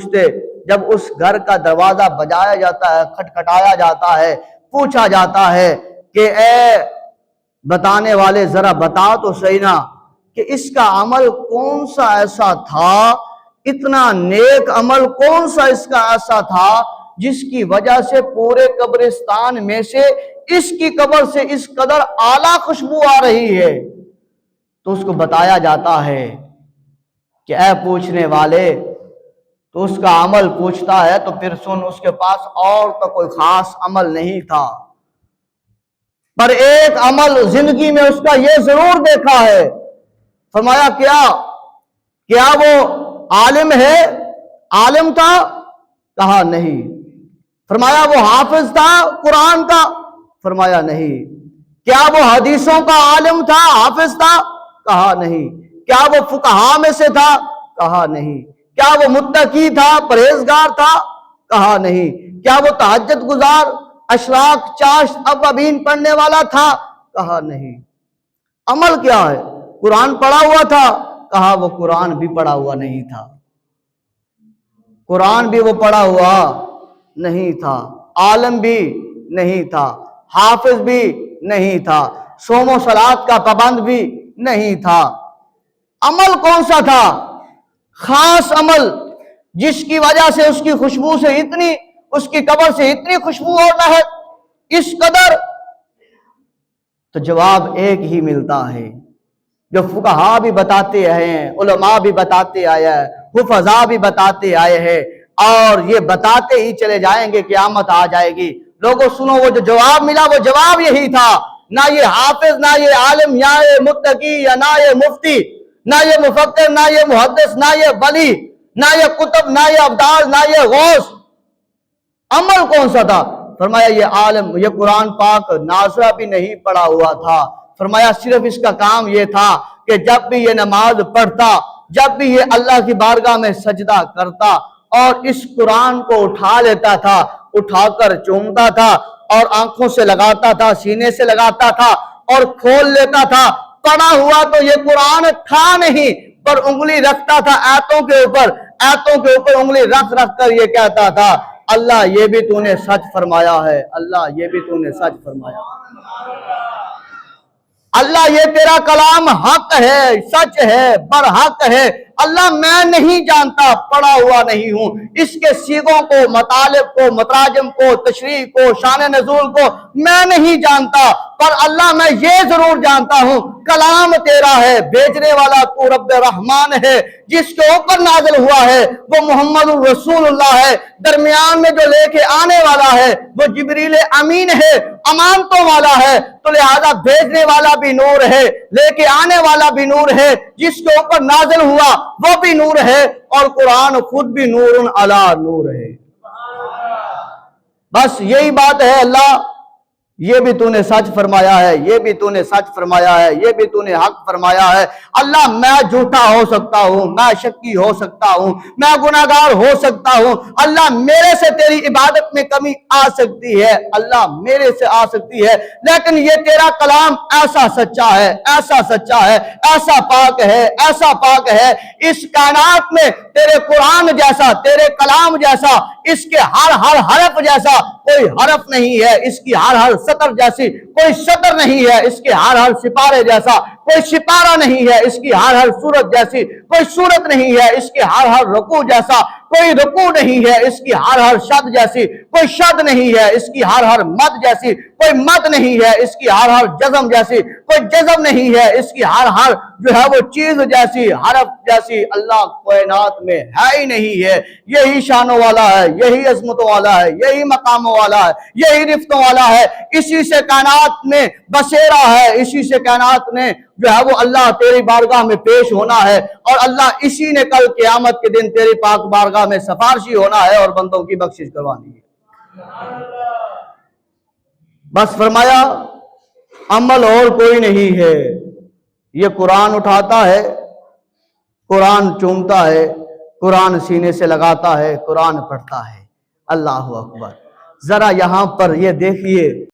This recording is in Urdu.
پوچھتے، جب اس گھر کا دروازہ بجایا جاتا ہے، کھٹکھٹایا جاتا ہے، پوچھا جاتا ہے کہ اے بتانے والے ذرا بتا تو صحیح نا کہ اس کا عمل کون سا ایسا تھا، اتنا نیک عمل کون سا اس کا ایسا تھا جس کی وجہ سے پورے قبرستان میں سے اس کی قبر سے اس قدر اعلیٰ خوشبو آ رہی ہے؟ تو اس کو بتایا جاتا ہے کہ اے پوچھنے والے، تو اس کا عمل پوچھتا ہے تو پھر سن، اس کے پاس اور تو کوئی خاص عمل نہیں تھا، پر ایک عمل زندگی میں اس کا یہ ضرور دیکھا ہے۔ فرمایا کیا وہ عالم ہے؟ عالم تھا؟ کہا نہیں۔ فرمایا وہ حافظ تھا قرآن کا؟ فرمایا نہیں۔ کیا وہ حدیثوں کا عالم تھا، حافظ تھا؟ کہا نہیں۔ کیا وہ فقہاء میں سے تھا؟ کہا نہیں۔ کیا وہ متقی تھا، پرہیزگار تھا؟ کہا نہیں۔ کیا وہ تہجد گزار، اشراق، چاشت، اوابین پڑھنے والا تھا؟ کہا نہیں۔ عمل کیا ہے؟ قرآن پڑھا ہوا تھا؟ کہا وہ قرآن بھی پڑھا ہوا نہیں تھا، قرآن بھی وہ پڑھا ہوا نہیں تھا، عالم بھی نہیں تھا، حافظ بھی نہیں تھا، صوم و صلات کا پابند بھی نہیں تھا۔ عمل کون سا تھا؟ خاص عمل جس کی وجہ سے اس کی خوشبو سے اتنی، اس کی قبر سے اتنی خوشبو اور لہر اس قدر؟ تو جواب ایک ہی ملتا ہے جو فقہاء بھی بتاتے ہیں، علماء بھی بتاتے آئے ہیں، حفظاء بھی بتاتے آئے ہیں، اور یہ بتاتے ہی چلے جائیں گے، قیامت آ جائے گی۔ لوگوں سنو، وہ جو جواب ملا وہ جواب یہی تھا، نہ یہ حافظ، نہ یہ عالم، نہ یہ متقی، یا نہ یہ مفتی، نہ یہ مفکر، نہ یہ محدث، نہ یہ ولی، نہ یہ کتب، نہ یہ ابدال، نہ یہ غوث۔ عمل کون سا تھا؟ فرمایا یہ عالم، یہ قرآن پاک ناظرہ بھی نہیں پڑھا ہوا تھا۔ فرمایا صرف اس کا کام یہ تھا کہ جب بھی یہ نماز پڑھتا، جب بھی یہ اللہ کی بارگاہ میں سجدہ کرتا اور اس قرآن کو اٹھا لیتا تھا، اٹھا کر چومتا تھا اور آنکھوں سے لگاتا تھا، سینے سے لگاتا تھا اور کھول لیتا تھا، پڑھا ہوا تو یہ قرآن تھا نہیں، پر انگلی رکھتا تھا آیتوں کے اوپر انگلی رکھ کر یہ کہتا تھا، اللہ یہ بھی تو نے سچ فرمایا ہے، اللہ یہ بھی تو نے سچ فرمایا، اللہ یہ تیرا کلام حق ہے، سچ ہے، برحق ہے، اللہ میں نہیں جانتا، پڑھا ہوا نہیں ہوں، اس کے صیغوں کو، مطالب کو، متراجم کو، تشریح کو، شان نزول کو میں نہیں جانتا، پر اللہ میں یہ ضرور جانتا ہوں کلام تیرا ہے، بھیجنے والا تو رب رحمان ہے، جس کے اوپر نازل ہوا ہے وہ محمد الرسول اللہ ہے، درمیان میں جو لے کے آنے والا ہے وہ جبریل امین ہے، امانتوں والا ہے، تو لہذا بھیجنے والا بھی نور ہے، لے کے آنے والا بھی نور ہے، جس کے اوپر نازل ہوا وہ بھی نور ہے، اور قرآن خود بھی نور علی نور ہے۔ بس یہی بات ہے، اللہ یہ بھی تو نے سچ فرمایا ہے، یہ بھی تو نے سچ فرمایا ہے، یہ بھی تو نے حق فرمایا ہے۔ اللہ میں جھوٹا ہو سکتا ہوں، میں شکی ہو سکتا ہوں، میں گناہگار ہو سکتا ہوں، اللہ میرے سے تیری عبادت میں کمی آ سکتی ہے، اللہ میرے سے آ سکتی ہے، لیکن یہ تیرا کلام ایسا سچا ہے، ایسا سچا ہے، ایسا پاک ہے، ایسا پاک ہے، اس کائنات میں تیرے قرآن جیسا، تیرے کلام جیسا، اس کے ہر حرف جیسا کوئی حرف نہیں ہے، اس کی ہر سطر جیسی کوئی سطر نہیں ہے، اس کے ہر سپارے جیسا کوئی سپارہ نہیں ہے، اس کی ہر سورت جیسی کوئی سورت نہیں ہے، اس کے ہر رکوع جیسا کوئی رکوع نہیں ہے، اس کی ہر شد جیسی کوئی شد نہیں ہے، اس کی ہر مد جیسی کوئی مد نہیں ہے، اس کی ہر جزم جیسی کوئی جزم نہیں ہے، اس کی ہر جو ہے وہ چیز جیسی، حرف جیسی اللہ کائنات میں ہے ہی نہیں ہے۔ یہی شانوں والا ہے، یہی عظمتوں والا ہے، یہی مقاموں والا ہے، یہی رفتوں والا ہے، اسی سے کائنات میں بسیرا ہے، اسی سے کائنات میں جو ہے وہ اللہ تیری بارگاہ میں پیش ہونا ہے، اور اللہ اسی نے کل قیامت کے دن تیری پاک بارگاہ میں سفارشی ہونا ہے اور بندوں کی بخشش کروانی ہے۔ بس فرمایا عمل اور کوئی نہیں ہے، یہ قرآن اٹھاتا ہے، قرآن چومتا ہے، قرآن سینے سے لگاتا ہے، قرآن پڑھتا ہے۔ اللہ اکبر۔ ذرا یہاں پر یہ دیکھیے